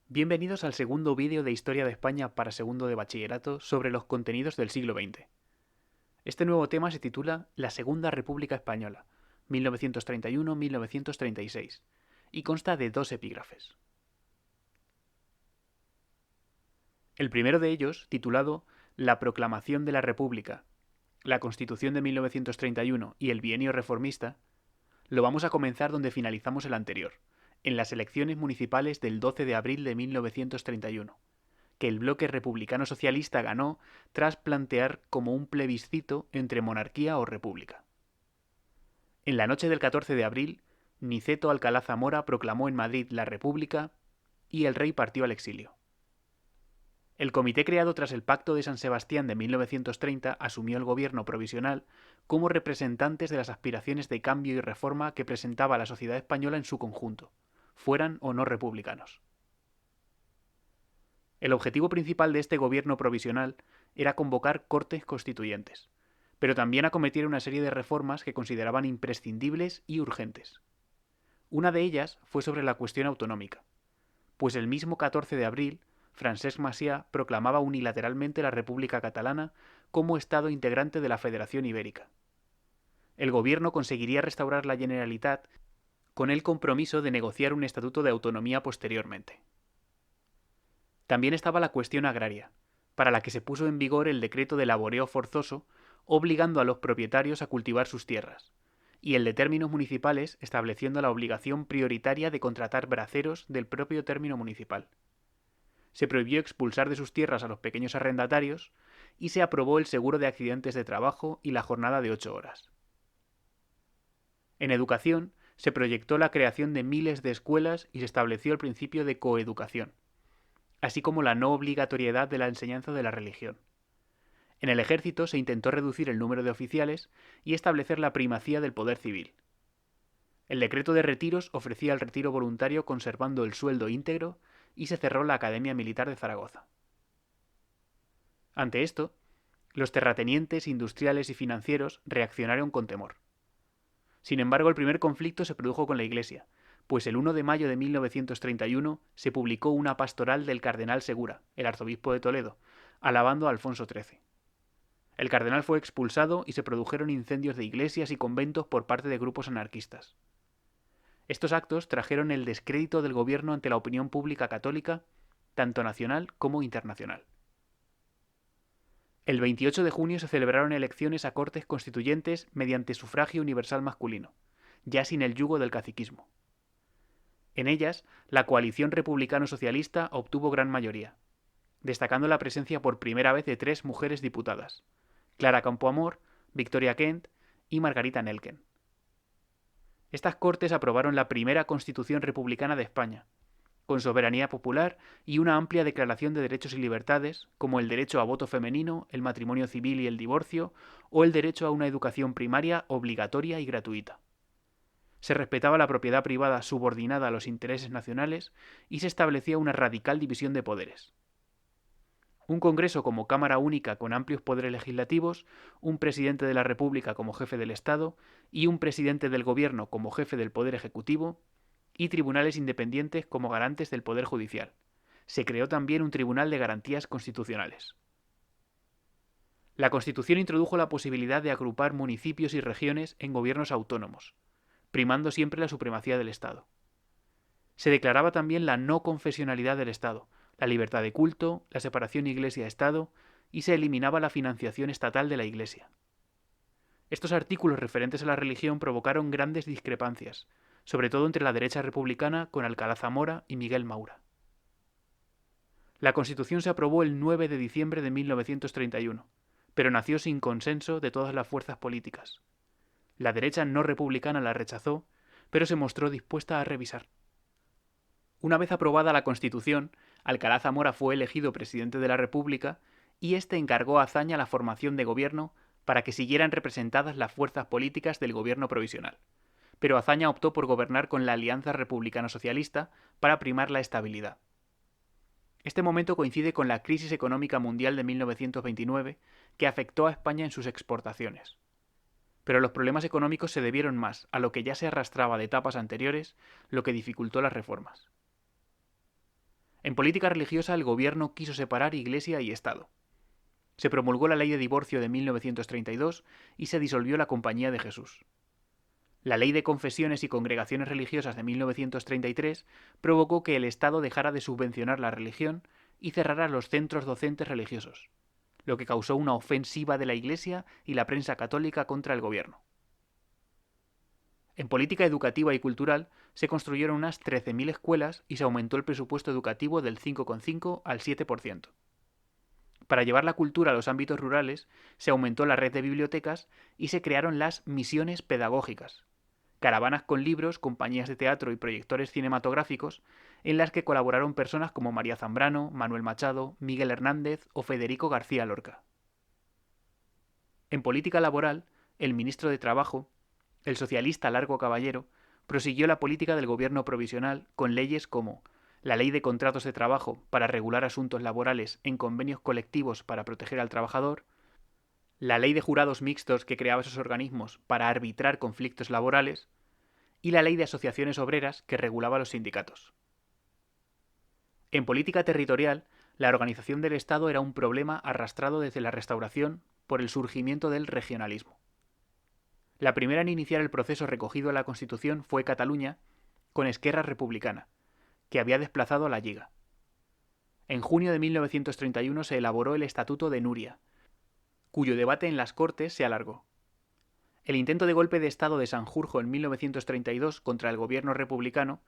Bienvenidos al segundo vídeo de Historia de España para segundo de bachillerato sobre los contenidos del siglo XX. Este nuevo tema se titula La Segunda República Española, 1931-1936, y consta de dos epígrafes. El primero de ellos, titulado La Proclamación de la República, la Constitución de 1931 y el Bienio Reformista, lo vamos a comenzar donde finalizamos el anterior, en las elecciones municipales del 12 de abril de 1931, que el bloque republicano socialista ganó tras plantear como un plebiscito entre monarquía o república. En la noche del 14 de abril, Niceto Alcalá Zamora proclamó en Madrid la República y el rey partió al exilio. El comité creado tras el Pacto de San Sebastián de 1930 asumió el gobierno provisional como representantes de las aspiraciones de cambio y reforma que presentaba la sociedad española en su conjunto, fueran o no republicanos. El objetivo principal de este gobierno provisional era convocar cortes constituyentes, pero también acometer una serie de reformas que consideraban imprescindibles y urgentes. Una de ellas fue sobre la cuestión autonómica, pues el mismo 14 de abril Francesc Macià proclamaba unilateralmente la República Catalana como Estado integrante de la Federación Ibérica. El gobierno conseguiría restaurar la Generalitat con el compromiso de negociar un estatuto de autonomía posteriormente. También estaba la cuestión agraria, para la que se puso en vigor el decreto de laboreo forzoso, obligando a los propietarios a cultivar sus tierras, y el de términos municipales estableciendo la obligación prioritaria de contratar braceros del propio término municipal. Se prohibió expulsar de sus tierras a los pequeños arrendatarios y se aprobó el seguro de accidentes de trabajo y la jornada de 8 horas. En educación, se proyectó la creación de miles de escuelas y se estableció el principio de coeducación, así como la no obligatoriedad de la enseñanza de la religión. En el ejército se intentó reducir el número de oficiales y establecer la primacía del poder civil. El decreto de retiros ofrecía el retiro voluntario conservando el sueldo íntegro y se cerró la Academia Militar de Zaragoza. Ante esto, los terratenientes, industriales y financieros reaccionaron con temor. Sin embargo, el primer conflicto se produjo con la Iglesia, pues el 1 de mayo de 1931 se publicó una pastoral del cardenal Segura, el arzobispo de Toledo, alabando a Alfonso XIII. El cardenal fue expulsado y se produjeron incendios de iglesias y conventos por parte de grupos anarquistas. Estos actos trajeron el descrédito del gobierno ante la opinión pública católica, tanto nacional como internacional. El 28 de junio se celebraron elecciones a Cortes Constituyentes mediante sufragio universal masculino, ya sin el yugo del caciquismo. En ellas, la coalición republicano-socialista obtuvo gran mayoría, destacando la presencia por primera vez de 3 mujeres diputadas: Clara Campoamor, Victoria Kent y Margarita Nelken. Estas Cortes aprobaron la primera Constitución republicana de España, con soberanía popular y una amplia declaración de derechos y libertades, como el derecho a voto femenino, el matrimonio civil y el divorcio, o el derecho a una educación primaria obligatoria y gratuita. Se respetaba la propiedad privada subordinada a los intereses nacionales y se establecía una radical división de poderes. Un Congreso como Cámara Única con amplios poderes legislativos, un presidente de la República como jefe del Estado y un presidente del Gobierno como jefe del Poder Ejecutivo, y tribunales independientes como garantes del Poder Judicial. Se creó también un Tribunal de Garantías Constitucionales. La Constitución introdujo la posibilidad de agrupar municipios y regiones en gobiernos autónomos, primando siempre la supremacía del Estado. Se declaraba también la no confesionalidad del Estado, la libertad de culto, la separación Iglesia-Estado y se eliminaba la financiación estatal de la Iglesia. Estos artículos referentes a la religión provocaron grandes discrepancias, sobre todo entre la derecha republicana con Alcalá Zamora y Miguel Maura. La Constitución se aprobó el 9 de diciembre de 1931, pero nació sin consenso de todas las fuerzas políticas. La derecha no republicana la rechazó, pero se mostró dispuesta a revisar. Una vez aprobada la Constitución, Alcalá Zamora fue elegido presidente de la República y este encargó a Azaña la formación de gobierno para que siguieran representadas las fuerzas políticas del gobierno provisional. Pero Azaña optó por gobernar con la Alianza Republicano-Socialista para primar la estabilidad. Este momento coincide con la crisis económica mundial de 1929, que afectó a España en sus exportaciones. Pero los problemas económicos se debieron más a lo que ya se arrastraba de etapas anteriores, lo que dificultó las reformas. En política religiosa, el gobierno quiso separar Iglesia y Estado. Se promulgó la Ley de Divorcio de 1932 y se disolvió la Compañía de Jesús. La Ley de Confesiones y Congregaciones Religiosas de 1933 provocó que el Estado dejara de subvencionar la religión y cerrara los centros docentes religiosos, lo que causó una ofensiva de la Iglesia y la prensa católica contra el gobierno. En política educativa y cultural se construyeron unas 13.000 escuelas y se aumentó el presupuesto educativo del 5,5 al 7%. Para llevar la cultura a los ámbitos rurales, se aumentó la red de bibliotecas y se crearon las misiones pedagógicas, caravanas con libros, compañías de teatro y proyectores cinematográficos en las que colaboraron personas como María Zambrano, Manuel Machado, Miguel Hernández o Federico García Lorca. En política laboral, el ministro de Trabajo, el socialista Largo Caballero, prosiguió la política del gobierno provisional con leyes como la Ley de Contratos de Trabajo para regular asuntos laborales en convenios colectivos para proteger al trabajador, la Ley de Jurados Mixtos que creaba esos organismos para arbitrar conflictos laborales y la Ley de Asociaciones Obreras que regulaba los sindicatos. En política territorial, la organización del Estado era un problema arrastrado desde la Restauración por el surgimiento del regionalismo. La primera en iniciar el proceso recogido en la Constitución fue Cataluña, con Esquerra Republicana, que había desplazado a la Lliga. En junio de 1931 se elaboró el Estatuto de Núria, cuyo debate en las Cortes se alargó. El intento de golpe de Estado de Sanjurjo en 1932 contra el gobierno republicano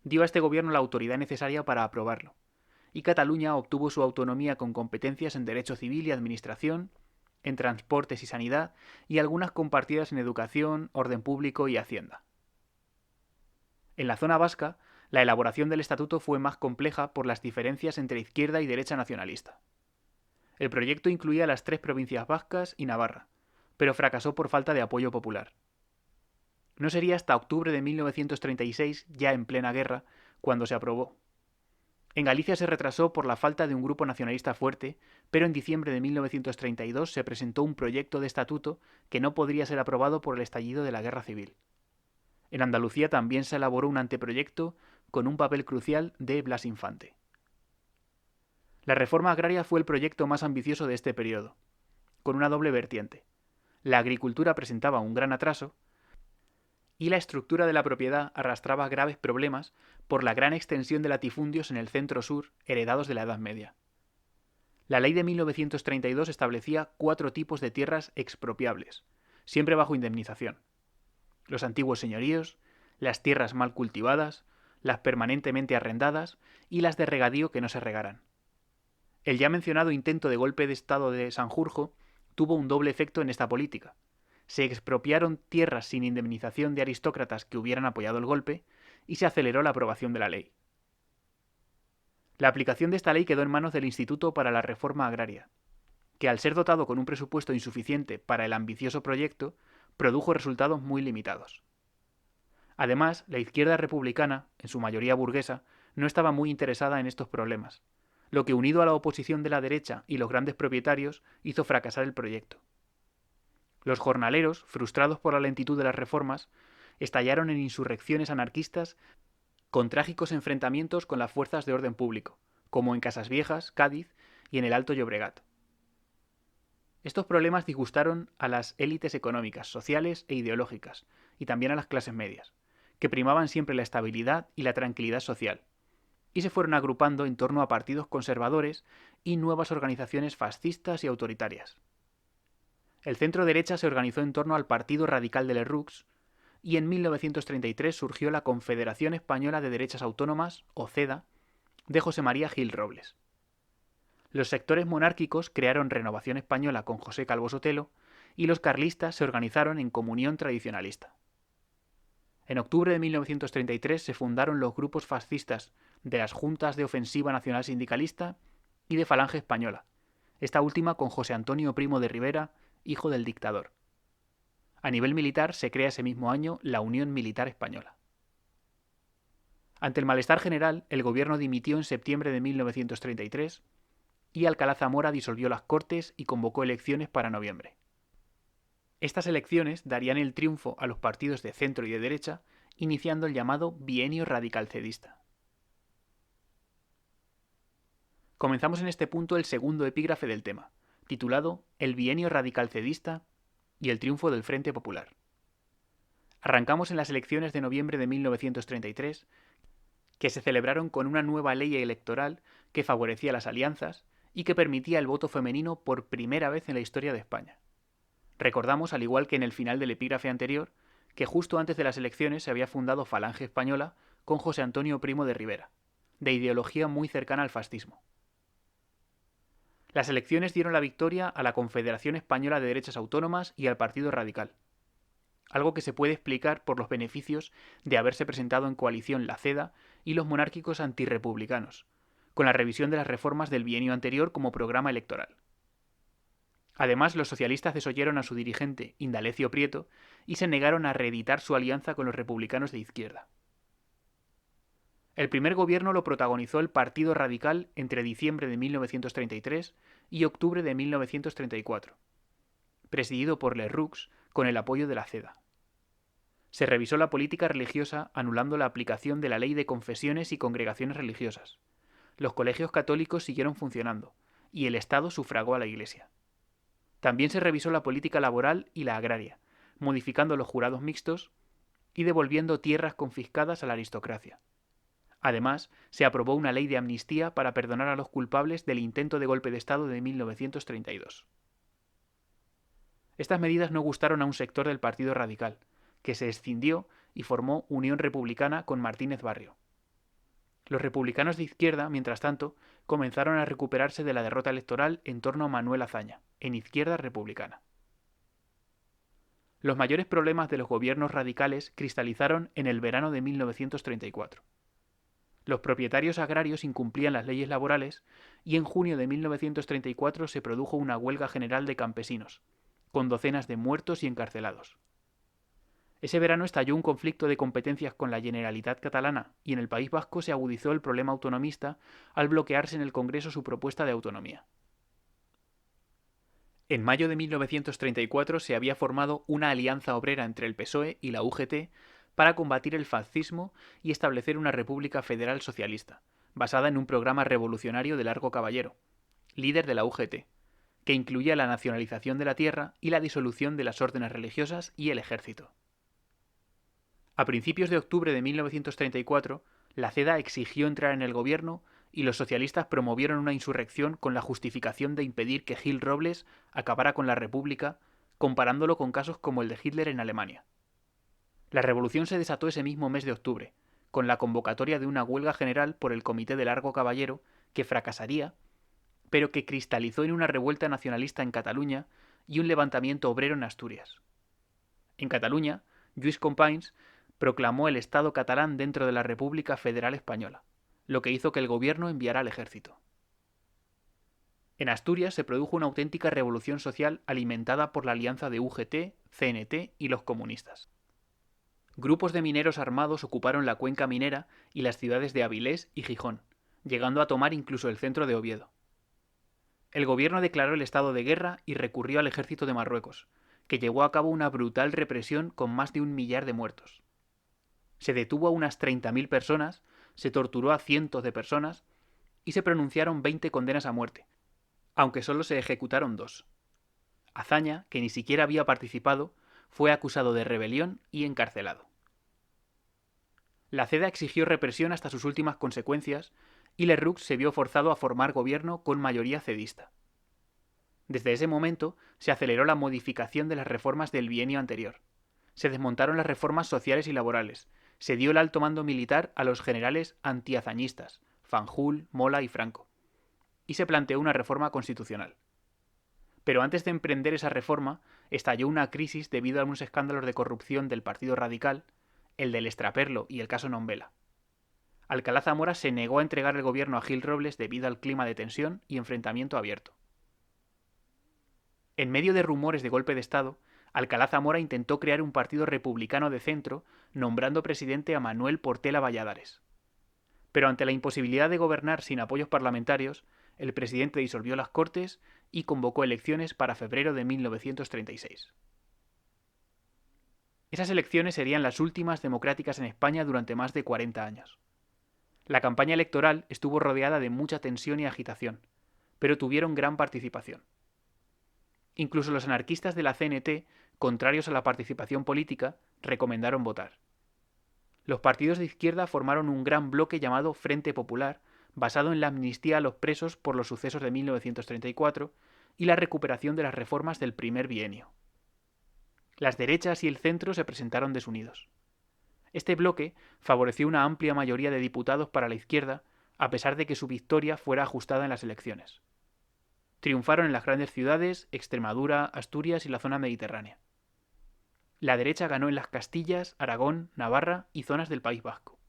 dio a este gobierno la autoridad necesaria para aprobarlo, y Cataluña obtuvo su autonomía con competencias en derecho civil y administración, en transportes y sanidad, y algunas compartidas en educación, orden público y hacienda. En la zona vasca, la elaboración del estatuto fue más compleja por las diferencias entre izquierda y derecha nacionalista. El proyecto incluía las 3 provincias vascas y Navarra, pero fracasó por falta de apoyo popular. No sería hasta octubre de 1936, ya en plena guerra, cuando se aprobó. En Galicia se retrasó por la falta de un grupo nacionalista fuerte, pero en diciembre de 1932 se presentó un proyecto de estatuto que no podría ser aprobado por el estallido de la Guerra Civil. En Andalucía también se elaboró un anteproyecto con un papel crucial de Blas Infante. La reforma agraria fue el proyecto más ambicioso de este periodo, con una doble vertiente. La agricultura presentaba un gran atraso y la estructura de la propiedad arrastraba graves problemas por la gran extensión de latifundios en el centro-sur heredados de la Edad Media. La ley de 1932 establecía 4 tipos de tierras expropiables, siempre bajo indemnización: los antiguos señoríos, las tierras mal cultivadas, las permanentemente arrendadas y las de regadío que no se regaran. El ya mencionado intento de golpe de Estado de Sanjurjo tuvo un doble efecto en esta política. Se expropiaron tierras sin indemnización de aristócratas que hubieran apoyado el golpe y se aceleró la aprobación de la ley. La aplicación de esta ley quedó en manos del Instituto para la Reforma Agraria, que al ser dotado con un presupuesto insuficiente para el ambicioso proyecto, produjo resultados muy limitados. Además, la izquierda republicana, en su mayoría burguesa, no estaba muy interesada en estos problemas, lo que, unido a la oposición de la derecha y los grandes propietarios, hizo fracasar el proyecto. Los jornaleros, frustrados por la lentitud de las reformas, estallaron en insurrecciones anarquistas con trágicos enfrentamientos con las fuerzas de orden público, como en Casasviejas, Cádiz y en el Alto Llobregat. Estos problemas disgustaron a las élites económicas, sociales e ideológicas, y también a las clases medias, que primaban siempre la estabilidad y la tranquilidad social, y se fueron agrupando en torno a partidos conservadores y nuevas organizaciones fascistas y autoritarias. El centro derecha se organizó en torno al Partido Radical de Lerroux, y en 1933 surgió la Confederación Española de Derechas Autónomas, o CEDA, de José María Gil Robles. Los sectores monárquicos crearon Renovación Española con José Calvo Sotelo, y los carlistas se organizaron en Comunión Tradicionalista. En octubre de 1933 se fundaron los grupos fascistas de las Juntas de Ofensiva Nacional Sindicalista y de Falange Española, esta última con José Antonio Primo de Rivera, hijo del dictador. A nivel militar se crea ese mismo año la Unión Militar Española. Ante el malestar general, el gobierno dimitió en septiembre de 1933 y Alcalá Zamora disolvió las Cortes y convocó elecciones para noviembre. Estas elecciones darían el triunfo a los partidos de centro y de derecha, iniciando el llamado Bienio Radical Cedista. Comenzamos en este punto el segundo epígrafe del tema, titulado El bienio radical-cedista y el triunfo del Frente Popular. Arrancamos en las elecciones de noviembre de 1933, que se celebraron con una nueva ley electoral que favorecía las alianzas y que permitía el voto femenino por primera vez en la historia de España. Recordamos, al igual que en el final del epígrafe anterior, que justo antes de las elecciones se había fundado Falange Española con José Antonio Primo de Rivera, de ideología muy cercana al fascismo. Las elecciones dieron la victoria a la Confederación Española de Derechas Autónomas y al Partido Radical, algo que se puede explicar por los beneficios de haberse presentado en coalición la CEDA y los monárquicos antirrepublicanos, con la revisión de las reformas del bienio anterior como programa electoral. Además, los socialistas desoyeron a su dirigente, Indalecio Prieto, y se negaron a reeditar su alianza con los republicanos de izquierda. El primer gobierno lo protagonizó el Partido Radical entre diciembre de 1933 y octubre de 1934, presidido por Lerroux con el apoyo de la CEDA. Se revisó la política religiosa anulando la aplicación de la Ley de Confesiones y Congregaciones Religiosas. Los colegios católicos siguieron funcionando, y el Estado sufragó a la Iglesia. También se revisó la política laboral y la agraria, modificando los jurados mixtos y devolviendo tierras confiscadas a la aristocracia. Además, se aprobó una ley de amnistía para perdonar a los culpables del intento de golpe de Estado de 1932. Estas medidas no gustaron a un sector del Partido Radical, que se escindió y formó Unión Republicana con Martínez Barrio. Los republicanos de izquierda, mientras tanto, comenzaron a recuperarse de la derrota electoral en torno a Manuel Azaña, en Izquierda Republicana. Los mayores problemas de los gobiernos radicales cristalizaron en el verano de 1934. Los propietarios agrarios incumplían las leyes laborales y en junio de 1934 se produjo una huelga general de campesinos, con docenas de muertos y encarcelados. Ese verano estalló un conflicto de competencias con la Generalitat catalana y en el País Vasco se agudizó el problema autonomista al bloquearse en el Congreso su propuesta de autonomía. En mayo de 1934 se había formado una alianza obrera entre el PSOE y la UGT para combatir el fascismo y establecer una república federal socialista, basada en un programa revolucionario de Largo Caballero, líder de la UGT, que incluía la nacionalización de la tierra y la disolución de las órdenes religiosas y el ejército. A principios de octubre de 1934, la CEDA exigió entrar en el gobierno y los socialistas promovieron una insurrección con la justificación de impedir que Gil Robles acabara con la República, comparándolo con casos como el de Hitler en Alemania. La revolución se desató ese mismo mes de octubre, con la convocatoria de una huelga general por el Comité de Largo Caballero, que fracasaría, pero que cristalizó en una revuelta nacionalista en Cataluña y un levantamiento obrero en Asturias. En Cataluña, Lluís Companys proclamó el Estado catalán dentro de la República Federal Española, lo que hizo que el gobierno enviara al ejército. En Asturias se produjo una auténtica revolución social alimentada por la alianza de UGT, CNT y los comunistas. Grupos de mineros armados ocuparon la cuenca minera y las ciudades de Avilés y Gijón, llegando a tomar incluso el centro de Oviedo. El gobierno declaró el estado de guerra y recurrió al ejército de Marruecos, que llevó a cabo una brutal represión con más de 1 millar de muertos. Se detuvo a unas 30.000 personas, se torturó a cientos de personas y se pronunciaron 20 condenas a muerte, aunque solo se ejecutaron 2. Azaña, que ni siquiera había participado, fue acusado de rebelión y encarcelado. La CEDA exigió represión hasta sus últimas consecuencias y Lerroux se vio forzado a formar gobierno con mayoría cedista. Desde ese momento se aceleró la modificación de las reformas del bienio anterior. Se desmontaron las reformas sociales y laborales, se dio el alto mando militar a los generales antiazañistas, Fanjul, Mola y Franco, y se planteó una reforma constitucional. Pero antes de emprender esa reforma, estalló una crisis debido a unos escándalos de corrupción del Partido Radical, el del extraperlo y el caso Nombela. Alcalá Zamora se negó a entregar el gobierno a Gil Robles debido al clima de tensión y enfrentamiento abierto. En medio de rumores de golpe de Estado, Alcalá Zamora intentó crear un partido republicano de centro, nombrando presidente a Manuel Portela Valladares. Pero ante la imposibilidad de gobernar sin apoyos parlamentarios, el presidente disolvió las Cortes y convocó elecciones para febrero de 1936. Esas elecciones serían las últimas democráticas en España durante más de 40 años. La campaña electoral estuvo rodeada de mucha tensión y agitación, pero tuvieron gran participación. Incluso los anarquistas de la CNT, contrarios a la participación política, recomendaron votar. Los partidos de izquierda formaron un gran bloque llamado Frente Popular, basado en la amnistía a los presos por los sucesos de 1934 y la recuperación de las reformas del primer bienio. Las derechas y el centro se presentaron desunidos. Este bloque favoreció una amplia mayoría de diputados para la izquierda, a pesar de que su victoria fuera ajustada en las elecciones. Triunfaron en las grandes ciudades, Extremadura, Asturias y la zona mediterránea. La derecha ganó en las Castillas, Aragón, Navarra y zonas del País Vasco.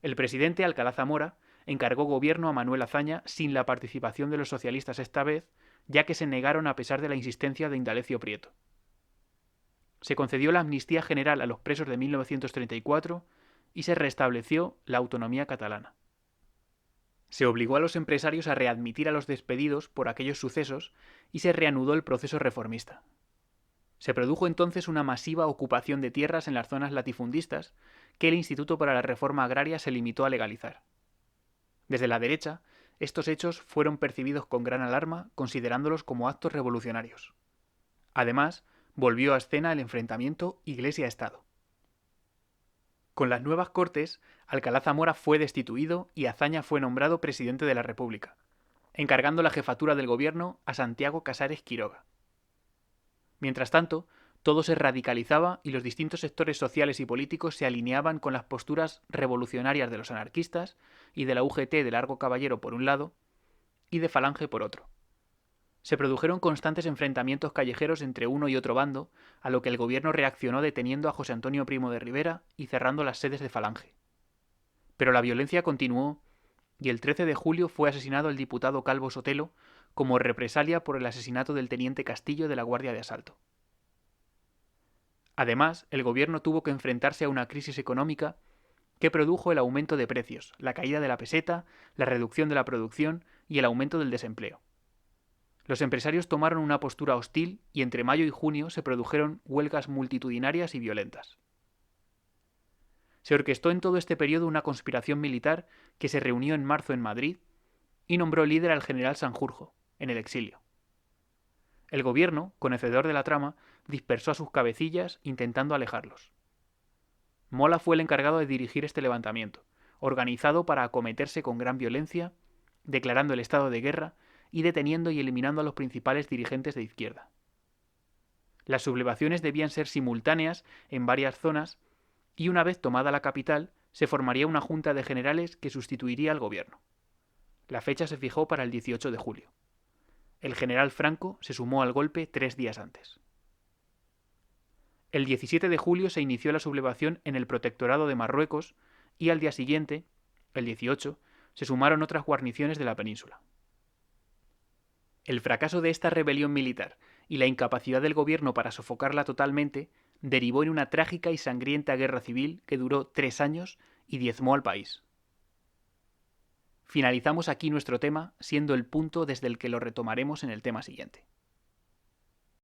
El presidente Alcalá Zamora encargó gobierno a Manuel Azaña sin la participación de los socialistas esta vez, ya que se negaron a pesar de la insistencia de Indalecio Prieto. Se concedió la amnistía general a los presos de 1934 y se restableció la autonomía catalana. Se obligó a los empresarios a readmitir a los despedidos por aquellos sucesos y se reanudó el proceso reformista. Se produjo entonces una masiva ocupación de tierras en las zonas latifundistas que el Instituto para la Reforma Agraria se limitó a legalizar. Desde la derecha, estos hechos fueron percibidos con gran alarma, considerándolos como actos revolucionarios. Además, volvió a escena el enfrentamiento Iglesia-Estado. Con las nuevas Cortes, Alcalá Zamora fue destituido y Azaña fue nombrado presidente de la República, encargando la jefatura del gobierno a Santiago Casares Quiroga. Mientras tanto, todo se radicalizaba y los distintos sectores sociales y políticos se alineaban con las posturas revolucionarias de los anarquistas y de la UGT de Largo Caballero por un lado y de Falange por otro. Se produjeron constantes enfrentamientos callejeros entre uno y otro bando, a lo que el gobierno reaccionó deteniendo a José Antonio Primo de Rivera y cerrando las sedes de Falange. Pero la violencia continuó y el 13 de julio fue asesinado el diputado Calvo Sotelo como represalia por el asesinato del teniente Castillo de la Guardia de Asalto. Además, el gobierno tuvo que enfrentarse a una crisis económica que produjo el aumento de precios, la caída de la peseta, la reducción de la producción y el aumento del desempleo. Los empresarios tomaron una postura hostil y entre mayo y junio se produjeron huelgas multitudinarias y violentas. Se orquestó en todo este periodo una conspiración militar que se reunió en marzo en Madrid y nombró líder al general Sanjurjo, en el exilio. El gobierno, conocedor de la trama, dispersó a sus cabecillas intentando alejarlos. Mola fue el encargado de dirigir este levantamiento, organizado para acometerse con gran violencia, declarando el estado de guerra y deteniendo y eliminando a los principales dirigentes de izquierda. Las sublevaciones debían ser simultáneas en varias zonas y una vez tomada la capital se formaría una junta de generales que sustituiría al gobierno. La fecha se fijó para el 18 de julio. El general Franco se sumó al golpe 3 días antes. El 17 de julio se inició la sublevación en el Protectorado de Marruecos y al día siguiente, el 18, se sumaron otras guarniciones de la península. El fracaso de esta rebelión militar y la incapacidad del gobierno para sofocarla totalmente derivó en una trágica y sangrienta guerra civil que duró 3 años y diezmó al país. Finalizamos aquí nuestro tema, siendo el punto desde el que lo retomaremos en el tema siguiente.